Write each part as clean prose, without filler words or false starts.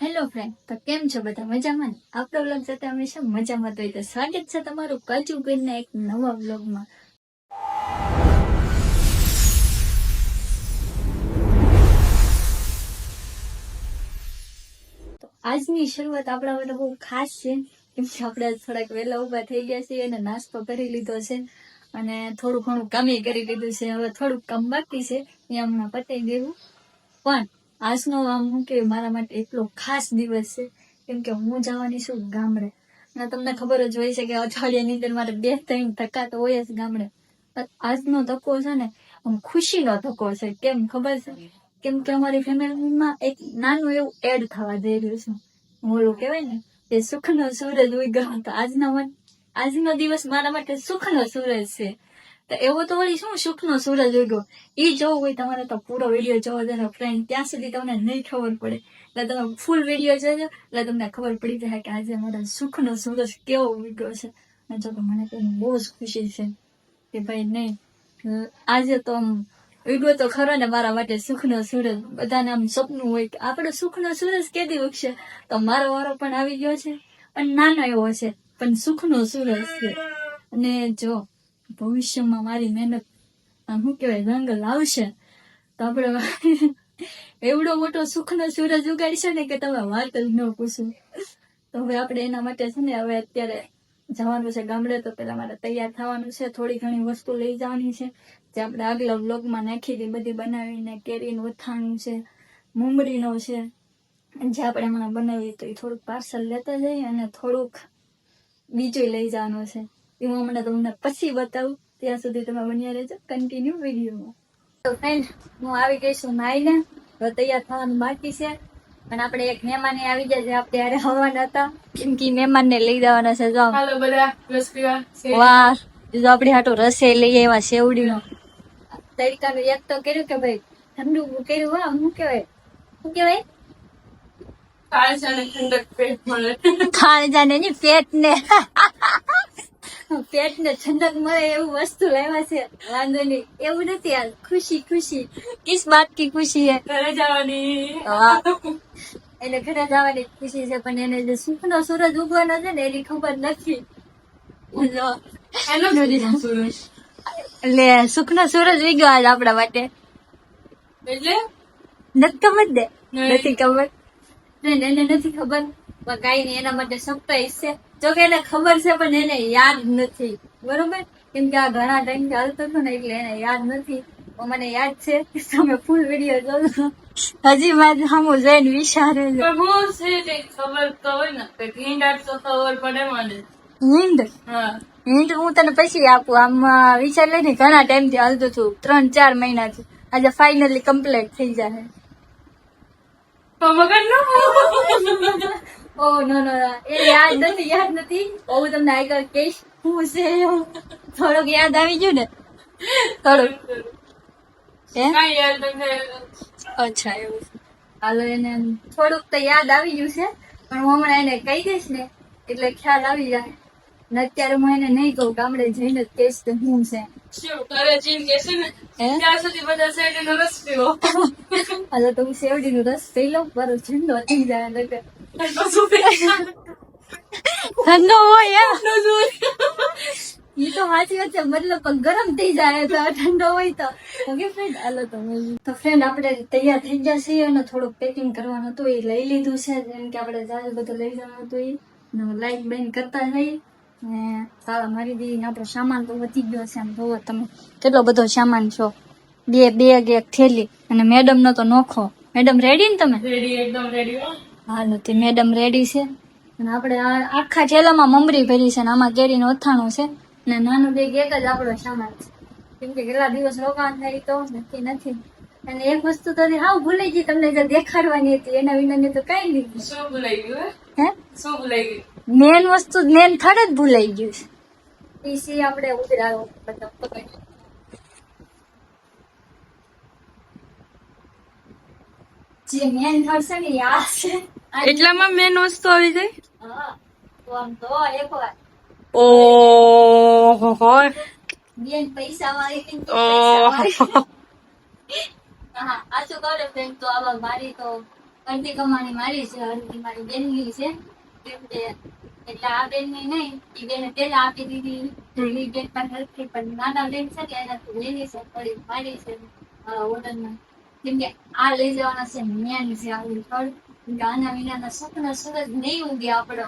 Hello friend, તો કેમ છો બધા? મજામાં ને? આપણો વ્લોગ સાથે હંમેશા મજામાં તો હોય તો સ્વાગત છે તમારું કચુબેનના એક નવા વ્લોગમાં. તો આજની શરૂઆત આપણા માટે બહુ ખાસ છે, કેમ કે આપણે થોડાક વહેલા ઊભા થઈ ગયા છીએ અને નાસ્તો કરી લીધો છે અને થોડું ઘણું કામ કરી લીધું છે. હવે થોડુંક કામ બાકી છે, એ હમણાં પતાઈ દેવું. પણ આજનો આમ શું કે મારા માટે એટલો ખાસ દિવસ છે, કેમ કે હું જવાની છું ગામડે. અને તમને ખબર જ હોય છે કે અઠવાડિયાની અંદર મારે 2-3 ધક્કા તો હોય જ ગામડે. પણ આજનો ધક્કો છે ને આમ ખુશીનો ધક્કો છે. કેમ ખબર છે? કેમ કે અમારી ફેમિલીમાં એક નાનું એવું એડ થવા જઈ રહ્યું છે. ઓલું કહેવાય ને કે સુખનો સૂરજ ઉગ્યો. તો આજનો દિવસ મારા માટે સુખનો સૂરજ છે. તો એવો તો વળી શું સુખનો સૂરજ ઉગ્યો એ જોવું હોય તમારે તો પૂરો વિડીયો જોવો જોઈએ ફ્રેન્ડ. ત્યાં સુધી તમને નહીં ખબર પડે, એટલે તમે ફૂલ વિડીયો જોજો એટલે તમને ખબર પડી જાય કે આજે મારો સુખનો સૂરજ કેવો ઉગ્યો છે. અને જો મને તો બહુ જ ખુશી છે કે ભાઈ નહીં, આજે તો આમ ઉગ્યો તો ખરો ને મારા માટે સુખનો સૂરજ. બધાને આમ સપનું હોય કે આપણો સુખનો સૂરજ કેદી ઉગશે, તો મારો વારો પણ આવી ગયો છે. પણ નાનો એવો છે, પણ સુખનો સૂરજ છે. અને જો ભવિષ્યમાં મારી મહેનત શું કહેવાય રંગ લાવશે તો આપણે એવડો મોટો સુખનો સૂરજ ઉગાડશે ને કે તમે વાત જ ન પૂછો. તો હવે આપણે એના માટે છે ને હવે અત્યારે જવાનું છે ગામડે. તો પેલા મારે તૈયાર થવાનું છે, થોડી ઘણી વસ્તુ લઈ જવાની છે જે આપણે આગલા વ્લોગમાં નાખી હતી બધી બનાવીને. કેરીનું અથાણું છે, મુમરીનો છે, જે આપણે હમણાં બનાવી તો એ થોડુંક પાર્સલ લેતા જઈએ અને થોડુંક બીજું લઈ જવાનું છે. એ હું હમણાં તમને પછી બતાવું. ત્યાં સુધી તમે બન્યા રહેજો કન્ટિન્યુ વિડીયોમાં. તો ફ્રેન્ડ, હું આવી ગઈ છું નાઈને. હવે તૈયાર થવાનું બાકી છે. અને આપણે એક મહેમાન આવી જાય જે આપણે હારે આવવાના હતા, કેમ કે મહેમાનને લઈ જવાના છે. જો હાલો બધા રસ પીવા. વાહ, જો આપણી હાટુ રસે લઈ આવ્યા શેવડીનો. તડકાનું એક તો કર્યું કે ભાઈ ઠંડુ કર્યું. હા શું કહેવાય કાળજાને ઠંડક પેટ મળે. ખાણજાને ની પેટને પેટને ઠંડક મળે એવું વસ્તુ લાવ્યા છે. વાંધો નહીં, એવું નથી. આ ખુશી ખુશી કિસ બાત કી ખુશી હે? ઘરે જવાની. વાહ, એને ઘરે જવાની ખુશી છે. પણ એને જે સુખનો સૂરજ ઉગવાનો છે ને એની ખબર નથી. જો એનો સુખનો સૂરજ. એટલે સુખનો સૂરજ ઉગ્યો આજ આપણા માટે. એટલે નથી ખબર દે, નહીં. નથી ખબર. એને નથી ખબર, પણ કાંઈ નહીં, એના માટે સરપ્રાઈઝ છે. જો કે એને ખબર છે પણ એને યાદ નથી, બરોબર? કેમ કે આ ઘણા ટાઈમથી હાલતો હતો ને એટલે એને યાદ નથી. પણ મને યાદ છે. તમે ફૂલ વિડીયો જોજો. હજી મારે સામું જોઈને વિચારે છે. પણ હું છે તે ખબર તો હોય ને કે ઢીંડાટ તો ખબર પડે મને. હિન્દ હા હિન્દ હું તને પછી આપું. આમ વિચાર લઈને ઘણા ટાઈમથી હાલતું હતું, 3-4 મહિનાથી. આજે ફાઇનલી કમ્પ્લીટ થઈ જાય. તો મગજ નો. ઓ નો નો, એ યાદ નથી. હું તમને આગળ કહીશ હું છે એવું. થોડુંક યાદ આવી ગયું ને, થોડુંક. હે કાંઈ યાદ નથી. અચ્છા એવું છે. હાલો, એને થોડુંક તો યાદ આવી ગયું છે, પણ હું હમણાં એને કહી દઈશ ને એટલે ખ્યાલ આવી જાય. ને અત્યારે હું એને નહીં કહું, ગામડે જઈને જ કહીશ કે હું છે. શું ઘરે જઈને કહેશે ને હે ત્યાં સુધી બધા શેરડીનો રસ પીવો. હાલો, તો હું શેવડીનો રસ પી લઉં, મારો ઠંડો થઈ જાય. નકર શું ઠંડો હોય એમ. પીવું? એ તો સાચી વાત છે, મતલબ પણ ગરમ થઈ જાય તો ઠંડો હોય તો. ઓકે ફ્રેન્ડ, હાલો તો ફ્રેન્ડ આપણે તૈયાર થઈ ગયા છીએ અને થોડુંક પેકિંગ કરવાનું હતું એ લઈ લીધું છે. જેમ કે આપણે જાજુ બધું લઈ જવાનું હતું એ લાઈટ બેન કરતા જઈએ ને તાળા મારી દઈએ. આપણો સામાન તો વધી ગયો છે. આમ જોવો તમે કેટલો બધો સામાન છો. બેગ, એક થેલી અને મેડમનો તો નોખો. મેડમ રેડી ને તમે? રેડી, એકદમ રેડી. હાલો, તે મેડમ રેડી છે. અને આપણે આખા થેલામાં મમરી ભરી છે ને આમાં કેરીનું અથાણું છે ને નાનું બેગ એક જ આપણો સામાન છે. કેમ કે કેટલા દિવસ રોકાણ થાય તો નક્કી નથી. અને એક વસ્તુ તો હાવ ભૂલાઈ ગઈ, તમને જે દેખાડવાની હતી એના વિનાની તો કઈ નહીં. શું ભૂલાઈ ગયું? હે શું ભૂલાઈ ગયું? મેન વસ્તુ મેન થડ જ ભૂલાઈ ગયું છે. પીસી આપણે ઉતરાવો બધા પકડી. જે મેન થડ છે ને આ છે. એટલામાં મેન વસ્તુ આવી જાય. હા, તો આમ તો એકવાર ઓહો. બેન પૈસા વાળી ઓહો. હા, આછું કરે ફ્રેન્ડ. તો આવા મારી તો અડધી કમાણી મારી છે, અડધી મારી બેનની છે. કેમ કે એટલે આ બેનની નહીં, ઈ બેને પેલા આપી દીધી. ઈ બેન પાસે નથી, પણ નાના બેન છે ને એનાથી લીધી છે, થોડી મારી છે ઓર્ડરમાં. કેમ કે આ લઈ જવાના છે મેન છે આપણું ફળ. કેમ કે આના વિનાના સપના સૂરજ નહીં ઉગે આપણો.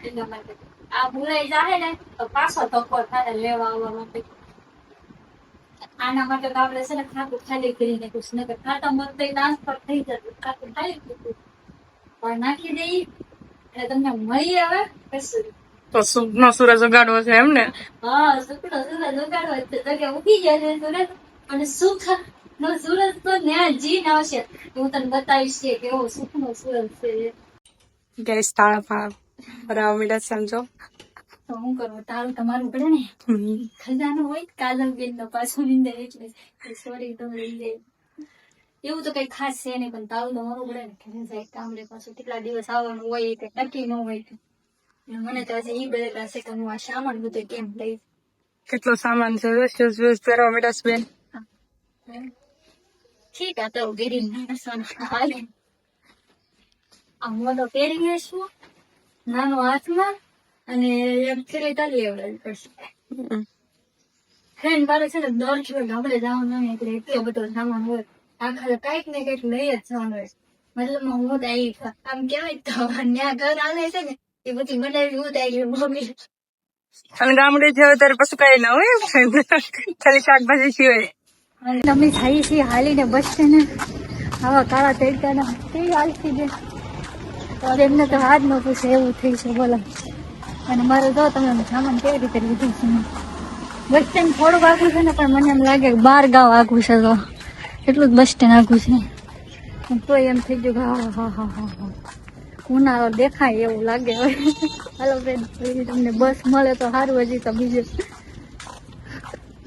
એટલા માટે આ ભૂલાઈ જાય ને તો પાછો ધક્કો થાય લેવા આવવા માટે. આના માટે તો આપણે છે ને ખાતું ખાલી કરી નાખ્યું, નકર ખાતા મત ટ્રાન્સફર થઈ જતું. ખાતું ખાલી થતું પણ નાખી દઈએ એટલે તમને મળી આવે કશું. તો સુખનો સૂરજ ઉગાડવો છે એમ ને? હા, સુખનો સૂરજ ઉગાડવો છે તો કે ઉગી જશે સૂરજ. અને સુખ નો સૂરજ તો ન્યા જીન આવશે. હું તને બતાવીશ કે કેવો સુખનો સૂરજ છે. ગેસ તાળા બરાબર મીડા સમજો. તો હું કરવું, તારું તમારું પડે ને. ખજાનો હોય કાજલ બેન નો પાછો નીંદર એટલે સોરી તો એવું તો કઈ ખાસ છે નહીં, પણ તારું તો મારું પડે ને. ઘરે જાય કામડે પાછું કેટલા દિવસ આવવાનું હોય કે નક્કી ન હોય. મને તો હજી ઈ બધા છે કે હું આ સામાન બધું કેમ લઈશ. કેટલો સામાન છે, શૂઝ પહેરવા મીડા બેન. ઠીક આ તો ગેરી હાલે. આ મોટો પહેરી લઈશું નાનો હાથમાં અને એમ થેલી તાલી લેવડાવી પડશે. ફ્રેન્ડ મારે છે ને 10 કિલો ગામડે જવાનું હોય એટલે એટલો બધો સામાન હોય. આખા કઈક ને કઈક લઈ જ જવાનું હોય. મતલબ હું તો આમ કેવાય તો ત્યાં ઘર આલે છે ને એ બધી બનાવી હું તો મમ્મી. અને ગામડે જવે ત્યારે પછી કઈ ના હોય, ખાલી શાકભાજી સિવાય. અમે જઈએ છીએ હાલીને બસ સ્ટેન્ડ. આવા કાળા તડકાના કેવી હાલતી છે એમને તો હાથ ન પૂછે એવું થઈ છે બોલો. અને મારે જો તમે સામાન કેવી રીતે લીધું છે. બસ સ્ટેન્ડ થોડુંક આઘું છે ને, પણ મને એમ લાગે કે 12 ગાંવ આઘું છે. તો એટલું જ બસ સ્ટેન્ડ આઘું છે. તોય એમ થઈ ગયું કે હા ઉનાળો દેખાય એવું લાગે. હવે હાલો ફ્રેન્ડ, તમને બસ મળે તો સારું. હજી તો બીજું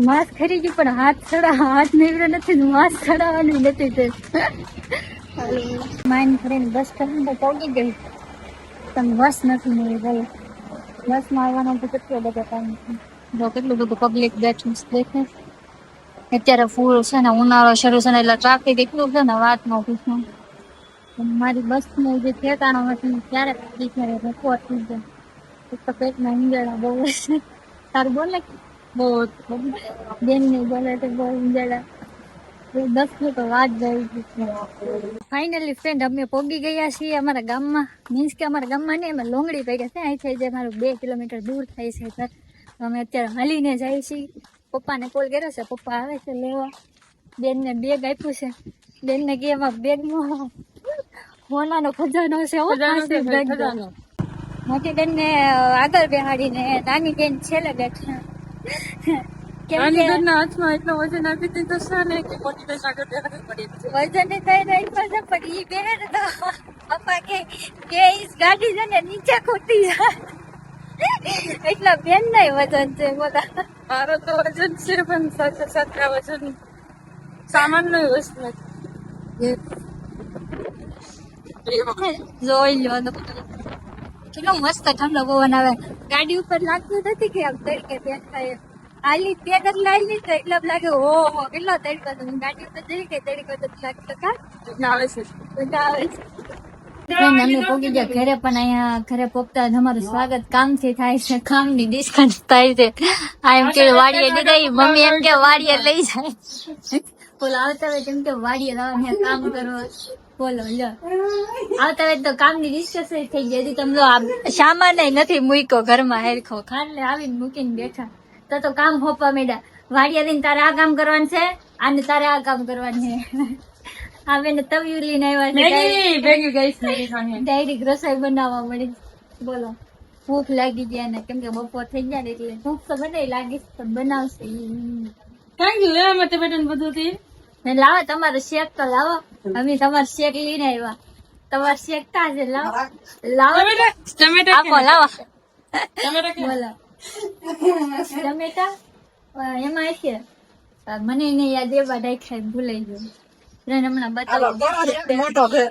માસ્ક ખરીદ્યું પણ હાથ નીવડે નથી. માસ્ક ચડાવવાનું નથી તે. માઇન્ડ ફરીને બસ સ્ટેન્ડ તો પહોંચી ગઈ, પણ બસ નથી મળી. બોલો બસમાં આવવાનો તો કેટલો બધો ટાઈમ છે. જો કેટલું બધું પબ્લિક બેઠું દેખે. અત્યારે ફૂલ છે ને, ઉનાળો શરૂ છે ને એટલે ટ્રાફિક એટલું છે ને વાત ન પૂછો. મારી બસ નું જે ઠેકાણો નથી ત્યારે બિચારે ધક્કો થઈ જાય. એક તો પેટમાં ઈંજણા બહુ છે. તારું બોલે બહુ બેન ની બોલે તો બહુ ઈંજણા. 10 મિનિટ વાત જાય. ફાઇનલી ફ્રેન્ડ અમે પહોંચી ગયા છીએ અમારા ગામમાં. મીન્સ કે અમારા ગામમાં નહીં, અમે લોંગડી ભેગા છે. અહીંથી જે મારું 2 કિલોમીટર દૂર થાય છે ઘર. તો અમે અત્યારે હાલીને જઈએ છીએ. પપ્પાને કોલ કર્યો છે, પપ્પા આવે છે લેવા. બેનને બેગ આપ્યું છે. બેનને કે એમાં બેગમાં સોનાનો ખજાનો છે. મોટી બેન ને આગળ બેહાડીને નાની બેન છેલ્લે બેઠા. નાની બેનના હાથમાં એટલો વજન આપી દીધો છે ને કે મોટી બેન આગળ બેહાડવી પડી. વજન ની થઈ રહી છે પણ ઈ બેન તો પપ્પા કે ઈસ ગાડી છે ને નીચે ખોટી જાય. એટલા બેન નહીં વજન છે બોલા. મારો તો વજન છે પણ સાથે સાથે આ વજન સામાન નો વસ્તુ નથી. જોઈ લો કેટલો મસ્ત ઠંડો પવન આવે. ગાડી ઉપર લાગતું નથી કે આમ તડકે બેઠા. આલી પેગ જ લાવી તો એટલે લાગે ઓહો કેટલો તડકો છે. ગાડી ઉપર જઈ કે તડકો તો લાગતો કા આવે છે. આવે છે. અમે પોગી ગયા ઘરે, પણ અહીંયા ઘરે પોગતા અમારું સ્વાગત કામથી થાય છે. કામની ડિસ્કાઉન્ટ થાય છે. આ એમ કે વાડીએ દીધા, મમ્મી એમ કે વાડીએ લઈ જાય. બોલો આવતા હોય કેમ કે વાડીએ લાવવા કામ કરો. બોલો લો આવતા હોય તો કામની ડિસ્કશન થઈ ગઈ. હજી તમે સામાન નથી મૂક્યો ઘરમાં હેરખો ખાંડ આવીને મૂકીને બેઠા. તો કામ હોપવા માંડ્યા. વાડીએ દઈને તારે આ કામ કરવાનું છે, આને તારે આ કામ કરવાનું છે. હવે ને તવિયું લઈને આવ્યા ડાયરેક્ટ રસોઈ બનાવવા મળી. બોલો ભૂખ લાગી ગયા ને, કેમ કે બપોર થઈ ગયા એટલે ભૂખ તો બનાવી લાગી પણ બનાવશે. થેન્ક યુ લેવા માટે બેટા બધું થી ને લાવો તમારો શેક તો લાવો. અમે તમારો શેક લઈને આવ્યા. તમારે શેકતા છે લાવો આપો લાવો. બોલો ટમેટા એમાં છે મને એને યાદ એવા ડાયખા ભૂલાઈ ગયું. હમણાં બતાવો કોનો શેક મોટો છે.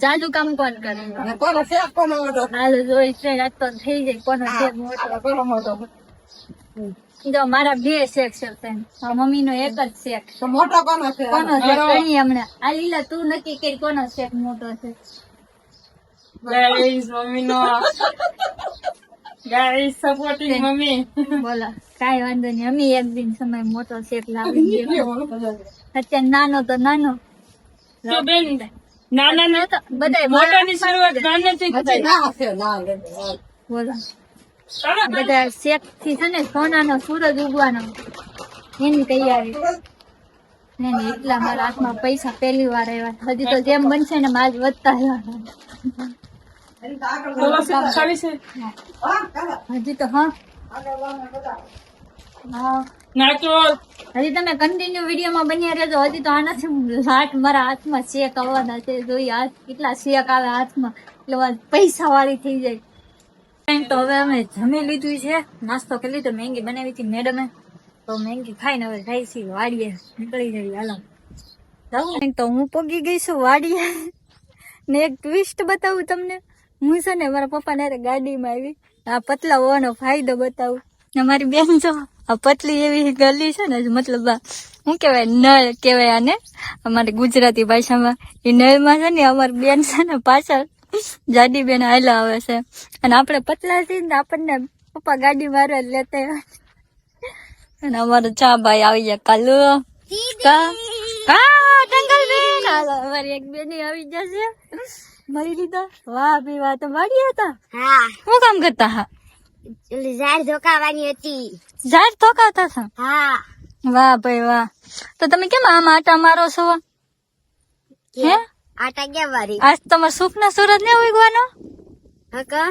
જાદુ કામ કોણ કરે હાલ જોઈ છે તો થઈ જાય કોનો શેક મોટો. જો મારા 2 શેક છે friend. મમ્મી નો એક જ શેક. તો મોટો કોનો છે કોનો શેક કઈ હમણાં આ લીલા તું નક્કી કરી કોનો શેક મોટો છે. ગાઈસ મમ્મી નો ગાઈસ સપોર્ટિંગ મમ્મી બોલો કાંઈ વાંધો નહીં અમે એક દિન સમય મોટો શેક લાવી દઈએ. અત્યારે નાનો તો નાનો તો બેન નાના ના તો બધાય મોટાની શરૂઆત નાનેથી જ થાય. બોલો બધા શેક થી છે ને સોનાનો સૂરજ ઉગવાનો એની તૈયારી ને એટલા મારા હાથમાં પૈસા પહેલી વાર આવ્યા. હજી તો જેમ બનશે ને આજ વધતા બોલો સારી છે હજી તો હા નાચો હજી તમે કન્ટિન્યુ વિડીયોમાં બન્યા રહેજો. હજી તો આનાથી હાથ મારા હાથમાં શેક આવવાના છે. જોઈએ હાથ કેટલા શેક આવે હાથમાં એટલે પૈસા વાળી થઈ જાય. તો હવે અમે જમી લીધું છે, નાસ્તો કરી લીધો, મેંગી બનાવી હતી મેડમે, તો મેંગી ખાઈને હવે જાય છે વાડીએ નીકળી જઈએ. હાલો જાઉં તો હું પગી ગઈ છું વાડીએ ને એક ટ્વિસ્ટ બતાવું તમને. હું છે ને મારા પપ્પાને ગાડીમાં આવી આ પતલા હોવાનો ફાયદો બતાવું. અમારી બેન જો આ પતલી એવી ગલી છે ને મતલબ શું કેવાય નળ કેવાય આને અમારી ગુજરાતી ભાષામાં. એ નળમાં છે ને અમારી બેન છે ને પાછળ જાડી બેન હાલા આવે છે અને આપણે પતલા છીએ ને આપણને પપ્પા ગાડી મારે લેતા આવે. અને અમારો ચા ભાઈ આવી જાય કાલુ અમારી એક બેન આવી જશે મળી લીધા. વાહ ભાઈ વાહ તો વાડી હતા. હા શું કામ કરતા? હા ઝાડ ધોકાવાની હતી. ઝાડ ધોકાવતા હતા. હા વાહ ભાઈ વાહ. તો તમે કેમ આમ આટા મારો છો? હે આટા ક્યાં વારી આજ તમારા સુખ ના સુરત ને ઉગવાનો? હકા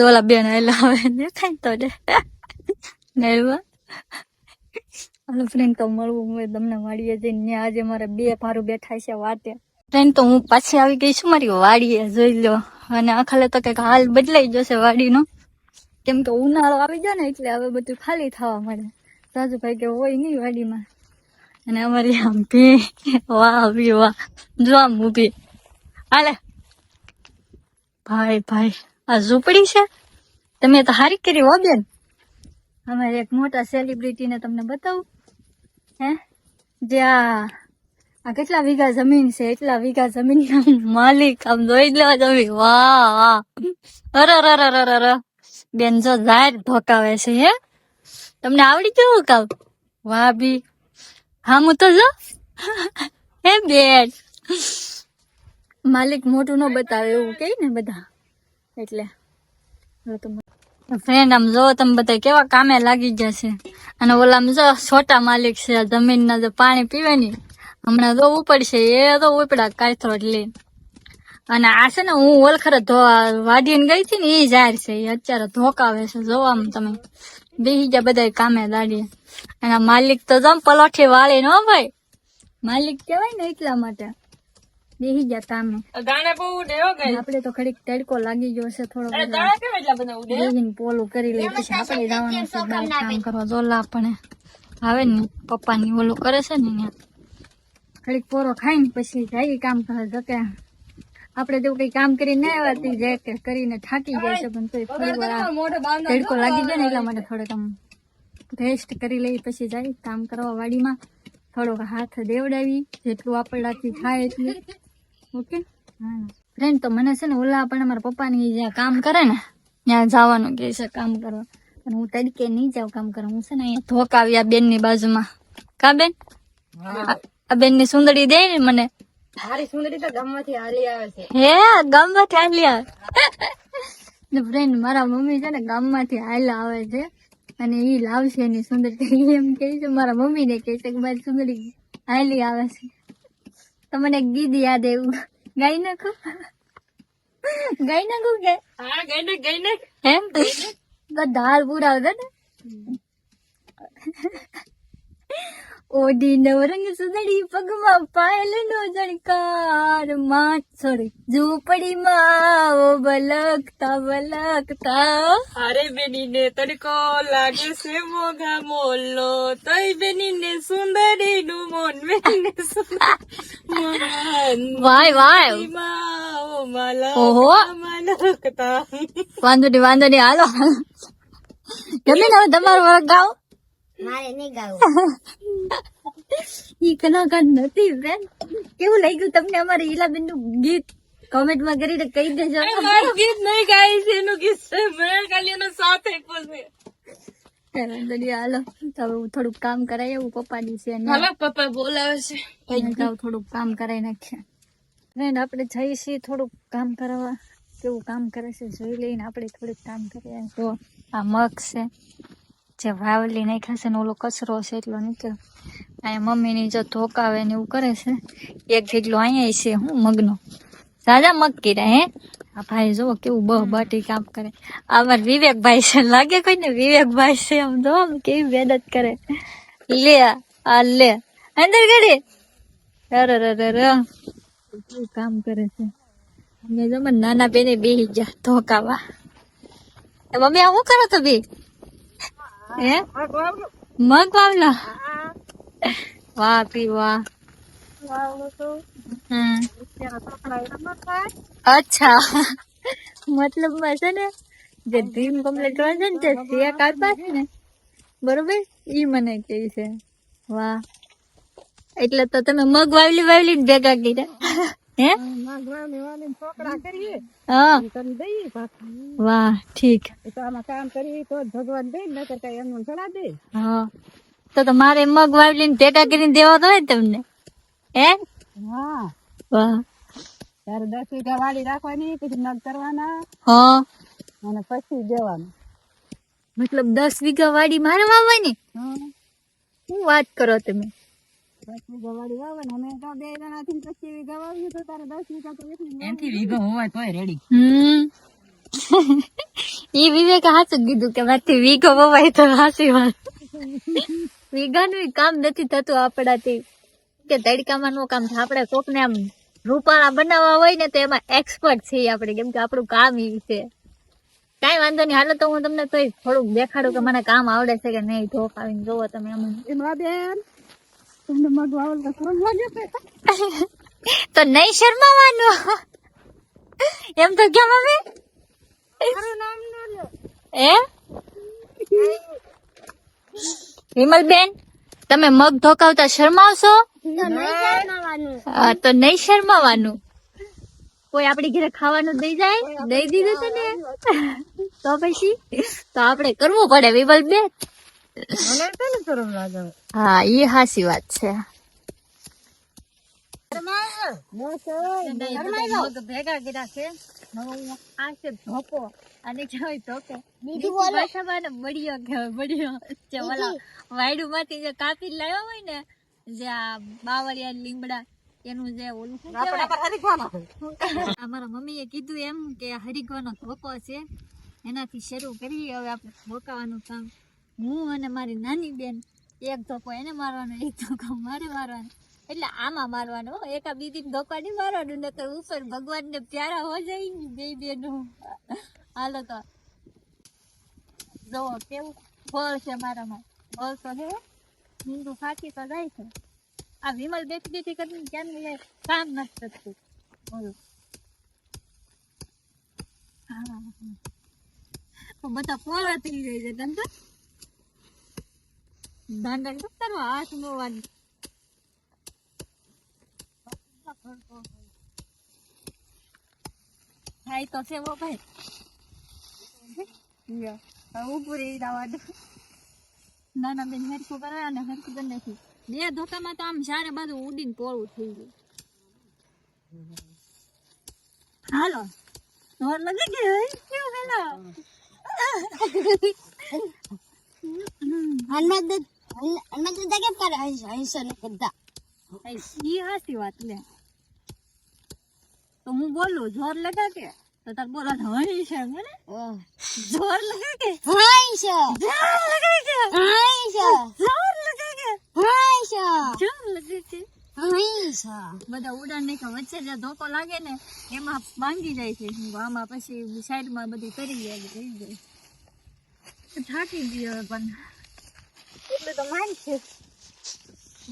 ઓલા બેન એલા આવે દેખાય તો નેરવા હાલો ફ્રેન્ડ તો મળવું હું તમને વાડીએ જઈને. આજે મારે 2 ભારું બેઠા છે વાટે. ફ્રેન્ડ તો હું પાછી આવી ગઈ છું મારી વાડીએ, જોઈ લો. અને આખલે તો કઈક હાલ બદલાઈ જશે વાડીનો, કેમ કે ઉનાળો આવી જાય ને એટલે હવે બધું ખાલી થવા મળે. રાજુભાઈ કે હોય નહીં વાડીમાં. અને અમારી આમ ભી વાહ ભી વાહ જો આમ ઊભી હાલે ભાઈ ભાઈ. આ ઝૂંપડી છે તમે તો હારી કરી હો બેન. અમારે એક મોટા સેલિબ્રિટી ને તમને બતાવું હે જે આ કેટલા વીઘા જમીન છે એટલા વીઘા જમીન માલિક આમ જોઈ લો તમે. વાહ વાહ અર બેન જો ઝાડ ધોકાવે છે. હે તમને આવડી કેવું કામ? વાહ બી હા હું તો જો હે બેન માલિક મોટું ન બતાવે એવું કે ને બધા એટલે. ફ્રેન્ડ આમ જો તમે બધા કેવા કામે લાગી જશે. અને ઓલા જો છોટા માલિક છે જમીન ના જો પાણી પીવે ને હમણાં તો ઉપડશે એ તો ઉપડા કાયથરોટ લે. અને આ છે ને હું ઓલખર વાડીને ગઈ હતી ને એ જાહેર છે એ અત્યારે ધોકાવે છે. જોવામાં તમે બેસી ગયા બધા કામે દાડીએ. અને માલિક તો જમ પલોઠી વાળી નો ભાઈ માલિક કેવાય ને એટલા માટે બેસી ગયા કામે. દાણા બહુ ઉડે હો ગઈ. આપડે તો ઘડીક તડકો લાગી ગયો છે થોડો. દાણા કેમ એટલા બધા ઉડે? બેસીને પોલું કરી લઈ પછી આપણે જવાનું છે બહાર કામ કરવા. જોલા આપણે આવે ને પપ્પાની ઓલું કરે છે ને ત્યાં ઘડીક પોરો ખાઈને પછી જાય કામ કરે. જકે આપણે તો કઈ કામ કરીને ના આવતી જાય કે કરીને થાકી જાય છે પણ તોય થોડી વાર તડકો લાગી જાય ને એટલા માટે થોડોક આમ રેસ્ટ કરી લઈ પછી જાય કામ કરવા વાડીમાં. થોડોક હાથ દેવડાવી જેટલું આપણાથી થાય એટલું. ઓકે હા ફ્રેન્ડ તો મને છે ને ઓલા આપણે મારા પપ્પાની જ્યાં કામ કરે ને ત્યાં જવાનું કે છે કામ કરવા. અને હું તડકે નહીં જાઉં કામ કરવા. હું છે ને અહીંયા ધોકાવી આ બેન ની બાજુમાં. કા બેન આ બેન ની સુંદરી દે ને મને. મારી સુંદરી તો ગામમાંથી હાલી આવે છે. હે ગામમાંથી હાલી આવે ફ્રેન્ડ મારા મમ્મી છે ને ગામમાંથી હાલા આવે છે અને ઈ લાવશે એની સુંદરી એમ કે છે. મારા મમ્મી ને કહે છે કે મારી સુંદરી હાલી આવે છે. તો મને એક ગીત યાદ એવું ગાઈ નાખું કે હા ગઈ ને એમ તો ધાર પૂરા ને ઓડી નવરંગ સુંદરી પગમાં પાયલ નો જણકાર માં સોરી ઝૂંપડીમાં ઓ બલકતા અરે બેની ને તડકો લાગે છે મોઘા મોલો તઈ બેની ને સુંદરી નું મોન બેની વાય વાય ઓહો માલકતા વાંધો નહીં હાલો ગમે ને હવે તમારો વર્ગ ગાઓ. મારે નહીં ગાવું. ઈ કલાકાર નથી ફ્રેન્ડ. કેવું લાગ્યું તમને અમારે ઈલાબેન નું ગીત? કોમેન્ટમાં કરીને કહી દેજો. મારું ગીત નહીં ગાય છે, એનું ગીત છે. મેં ખાલી એનો સાથ આપ્યો છે. હાલો તો હવે થોડુંક કામ કરાય એવું પપ્પાની છે ને. હાલો, પપ્પા બોલાવે છે. થોડુંક કામ કરાવી નાખીએ. ફ્રેન્ડ આપણે જઈએ છીએ થોડુંક કામ કરાવવા. કેવું કામ કરે છે જોઈ લઈને આપણે થોડુંક કામ કરીએ. તો આ મગ છે જે વાવલી નાખ્યા છે ને ઓલો કચરો છે એટલો નીકળ્યો. અહીંયા મમ્મીની જો ધોકાવે ને એવું કરે છે. એક ઢીકલો અહીંયા છે હું મગનો. સાજા મગ કીધા હે. આ ભાઈ જો કેવું બહ બાટી કામ કરે. આમાં વિવેકભાઈ છે લાગે કોઈ ને વિવેકભાઈ છે. આમ જો આમ કેવી મહેનત કરે. લે આ લે અંદર ગડી. અરે કેવું કામ કરે છે. અમે જો નાના બેને બેહી ગયા ધોકાવા. મમ્મી આ શું કરો તો બે? હે મગ વાવલા? વાહ પી વાહ. અચ્છા મતલબ છે ને જે ડ્રીમ કમ્પ્લીટ કરવા છે ને તે શેક આપ્યા છે ને બરોબર ઈ મને કહે છે. વાહ એટલે તો તમે મગ વાવલી ને ભેગા કર્યા હે? હા વાહ ઠીક. હા તો મારે મગ વાવલી ને ભેગા કરીને દેવા તો હોય તમને હે? વાહ. ત્યારે 10 વીઘા વાડી રાખવાની, પછી મગ કરવાના હા અને પછી દેવાનું. મતલબ 10 વીઘા વાડી મારે વાવવાની? શું વાત કરો તમે? 10 વીઘા વાડી વાવવાની. અમે તો 2 જણાથી 25 વીઘા વાવ્યું તો તારે 10 વીઘા તો એનથી વીઘો હોવાય તોય રેડી. ઈ વિવેક હાચું કીધું કે મારથી વીઘો વવાય તો હાચી વાત. વીઘાનું કામ નથી થતું આપણાથી કે તડકામાં નું કામ. આપણે કોકને આમ રૂપાળા બનાવવા હોય ને તો એમાં એક્સપર્ટ છીએ આપણે, કેમ કે આપણું કામ ઈ છે. કઈ વાંધો નહીં. હાલો તો હું તમને તોય થોડુંક દેખાડું કે મને કામ આવડે છે કે નહીં. ધોકાવીને જોવો તમે અમને. તમને મગ વાવલ શરમ લાગે છે? તો નહીં શરમાવાનું એમ તો કેમ મમ્મી? વિમલબેન તમે મગ ધોકાવતા શરમાવશો? તો નહીં શરમાવાનું. કોઈ આપડી ઘરે ખાવાનું દઈ જાય? દઈ દીધું છે ને તો પછી તો આપણે કરવું પડે વિમલબેન. શરમ લાગે. હા ઈ હાચી વાત છે. ભેગા કર્યા છે. આ છે ધોકો અને કહેવાય ધોકો. બીજી ભાષામાં બળિયો કહેવાય. બળિયો જે ઓલા વાયડું માંથી જે કાપી લાવ્યા હોય ને જે આ બાવળિયા લીમડા એનું જે ઓલું શું કહેવાય? અમારા મમ્મીએ કીધું એમ કે હરિગવાનો ધોકો છે એનાથી શરૂ કરીએ હવે આપણે ધોકાવાનું કામ. હું અને મારી નાની બેન એક ધોકો એને મારવાનો, એક ધોકો મારે મારવાનો. એટલે આમાં મારવાનો, એકા બીજી ધોકા નહીં મારવાનું. ને તો ઉપર ભગવાન ને પ્યારા હો જાય બે બેનું. હાલો તો જોવો કેવું ફળ છે મારામાં. ફળ તો છે હિન્દુ ફાટી તો જાય છે. આ વિમલ બેઠી બેઠી કરીને કેમ કામ નથી કરતું. બોલો હા બધા પોલા થઈ જાય છે. ધંધા દાંડા શું કરવા હાથ મોવાની. થાય તો છે વો ભાઈ. ઉભું રહી જવાનું. નાના બેન હરખું કરે અને હરખું કરી નાખ્યું. 2 ધોકામાં તો આમ ચારે બાજુ ઉડીને પોળું થઈ ગયું. હાલો ઢોર લગી ગયો. ઈ હાચી વાત લે. તો હું બોલું જોર લગા કે તો તાર બોલા હણી છે મને જોર લગા કે જોર લગા કે જોર લગા કે બધા ઉડાન ને વચ્ચે જે ધોકો લાગે ને એમાં માંગી જાય છે. આમાં પછી સાઈડમાં બધું કરી જાય થઈ જાય. થાકી ગયો પણ એટલે તો મારી છે.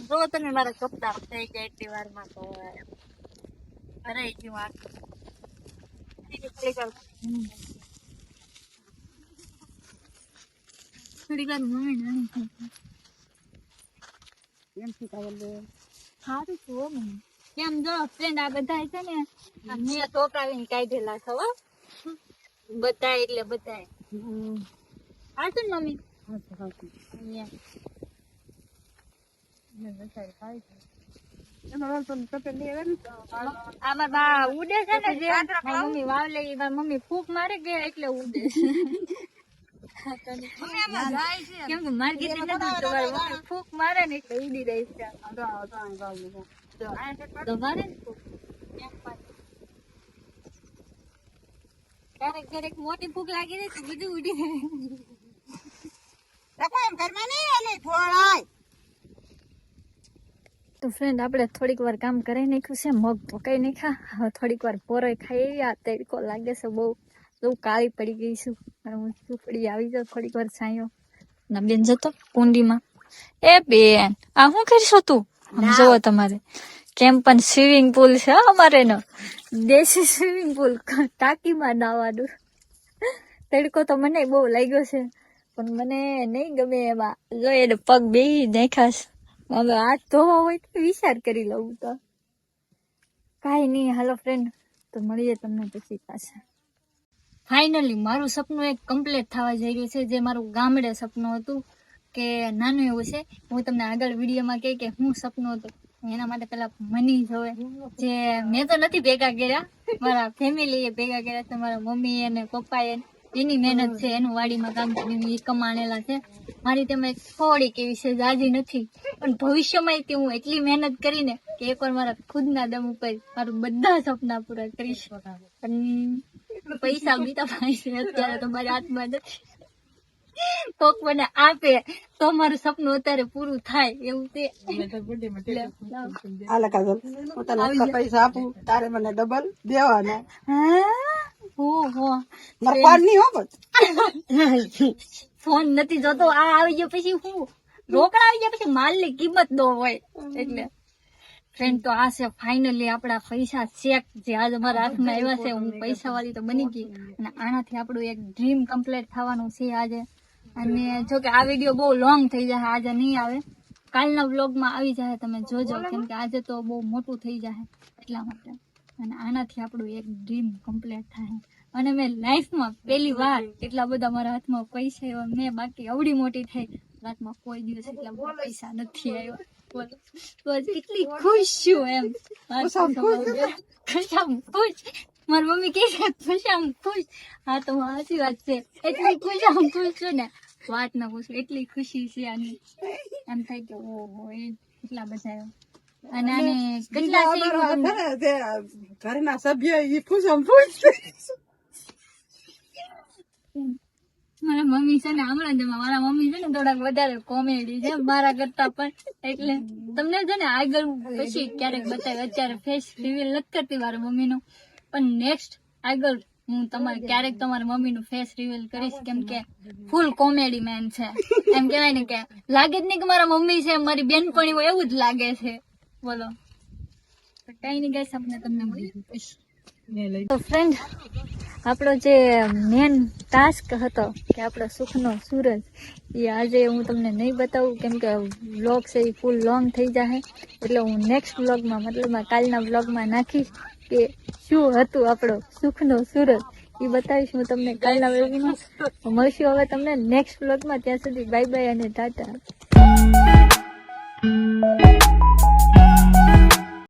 જો તમે મારા કપડા થઈ ગયા એટલી વારમાં તો અરે એટલી વાર થોડીક વાર મમ્મી નાની થઈ એમ થી કાવલ દે સારું છે હો મમ્મી. કેમ જો ફ્રેન્ડ આ બધા છે ને આ મેં ટોકાવીને કાઢેલા છે હો બધા એટલે બધા હાચું ને મમ્મી અહીંયા. એમાં તો કપે લે આવે ને આમાં બા ઉડે છે ને જે મારી મમ્મી વાવલે ઈ મારી મમ્મી ફૂંક મારે ગયા એટલે ઉડે કેમ કે માર્કેટ નથી તો મારી મમ્મી ફૂંક મારે ને એટલે ઉડી રહી છે તો મારે ને ફૂંક. ક્યારેક ક્યારેક મોટી ફૂંક લાગી રહી તો બધું ઉડી જાય. રાખો એમ ઘરમાં નહીં એને થોડાય તો ફ્રેન્ડ આપણે થોડીક વાર કામ કરી નાખ્યું છે, મગ પકાઈ નાખ્યા. હવે થોડીક વાર પોરોય ખાઈ. આ તડકો લાગે છે બહુ કાળી પડી ગઈ છું. હું સુપડી આવી જાઉં થોડીક વાર છાંયો ના બેન જતો કુંડીમાં. એ બેન આ શું કરીશું તું? આમ જોવો તમારે કેમ પણ સ્વિમિંગ પુલ છે અમારે નો દેશી સ્વિમિંગ પુલ ટાંકીમાં નાવાનું. તડકો તો મને બહુ લાગ્યો છે પણ મને નહીં ગમે એમાં. જો એને પગ બેહી નાખાશ. હવે હાથ ધોવા હોય તો વિચાર કરી લઉં. તો કાંઈ નહીં. હાલો ફ્રેન્ડ તો મળીએ તમને પછી પાછા. ફાઇનલી મારું સપનું એક કમ્પ્લીટ થવા જઈ રહ્યું છે, જે મારું ગામડે સપનું હતું કે નાનું એવું છે. હું તમને આગળ વિડીયોમાં કહી કે હું સપનું હતું એના માટે પેલા મની જોવે, જે મેં તો નથી ભેગા કર્યા, મારા ફેમિલીએ ભેગા કર્યા છે. મારા મમ્મી અને પપ્પાએ એની મહેનત છે, એનું વાડીમાં કામ કરીને એ કમાણેલા છે. મારી તેમાં થોડીક એવી છે, જાજી નથી, પણ ભવિષ્યમાં તે હું એટલી મહેનત કરીને કે એકવાર મારા ખુદના દમ ઉપર મારું બધા સપના પૂરા કરીશ. પણ પૈસા બીતા પાસે અત્યારે તો મારા હાથમાં નથી. કોક મને આપે તો મારું સપનું અત્યારે પૂરું થાય એવું છે. આલે કાજલ હું તને આટલા પૈસા આપું તારે મને ડબલ દેવાના. મારા ફોન નહીં હો બસ ફોન નથી જોતો. આ આવી ગયો પછી હું રોકડા આવી ગયા પછી માલની કિંમત ન હોય એટલે. ફ્રેન્ડ તો આ છે ફાઇનલી આપણા પૈસા ચેક જે આજે મારા હાથમાં આવ્યા છે. હું પૈસા વાળી તો બની ગઈ અને આનાથી આપણું એક ડ્રીમ કમ્પ્લીટ થવાનું છે આજે. અને જો કે આ વિડીયો બહુ લોંગ થઈ જાય, આજે નહીં આવે, કાલના વ્લોગમાં આવી જાય, તમે જોજો. કેમ કે આજે તો બહુ મોટું થઈ જાય એટલા માટે. અને આનાથી આપણું એક ડ્રીમ કમ્પ્લીટ થાય. અને મેં લાઈફમાં પહેલી વાર એટલા બધા મારા હાથમાં પૈસા આવ્યા. મેં બાકી અવડી મોટી થઈ હાથમાં કોઈ દિવસ એટલા બધા પૈસા નથી આવ્યા. બોલો તો આજ કેટલી ખુશ છું એમ. ખુશામ ખુશ. મારી મમ્મી કહે છે ખુશામ ખુશ. હા તો સાચી વાત છે. એટલી ખુશામ ખુશ છું ને વાત ના પૂછું, એટલી ખુશી છે આની. એમ થાય કે ઓહો એટલા બધા. અને આને કેટલા ઘરના સભ્ય ઈ પૂછમ પૂછ મારા મમ્મી છે ને હમણાં જ મારા મમ્મી છે ને થોડાક વધારે કોમેડી છે મારા કરતા પણ. એટલે તમને છે ને આગળ પછી ક્યારેક બતાવે. અત્યારે ફેસ રિવીલ નથી કરતી મારા મમ્મીનું, પણ નેક્સ્ટ આગળ હું તમારે ક્યારેક તમારા મમ્મીનું ફેસ રિવીલ કરીશ. કેમ કે ફૂલ કોમેડી મેન છે. એમ કહેવાય ને કે લાગે જ નહીં કે મારા મમ્મી છે મારી બેનપણી હોય એવું જ લાગે છે. બોલો કઈ નહીં ગાઈસ, આપણે તમને મળી. તો ફ્રેન્ડ આપણો જે મેન ટાસ્ક હતો કે આપણો સુખનો સૂરજ, એ આજે હું તમને નહીં બતાવું કેમ કે વ્લોગ છે એ ફૂલ લોંગ થઈ જાય. એટલે હું નેક્સ્ટ વ્લોગમાં મતલબ કાલના વ્લોગમાં નાખીશ કે શું હતું આપણો સુખનો સૂરજ, એ બતાવીશ હું તમને કાલના વ્લોગમાં. મળશું હવે તમને નેક્સ્ટ વ્લોગમાં. ત્યાં સુધી બાય બાય અને ટાટા.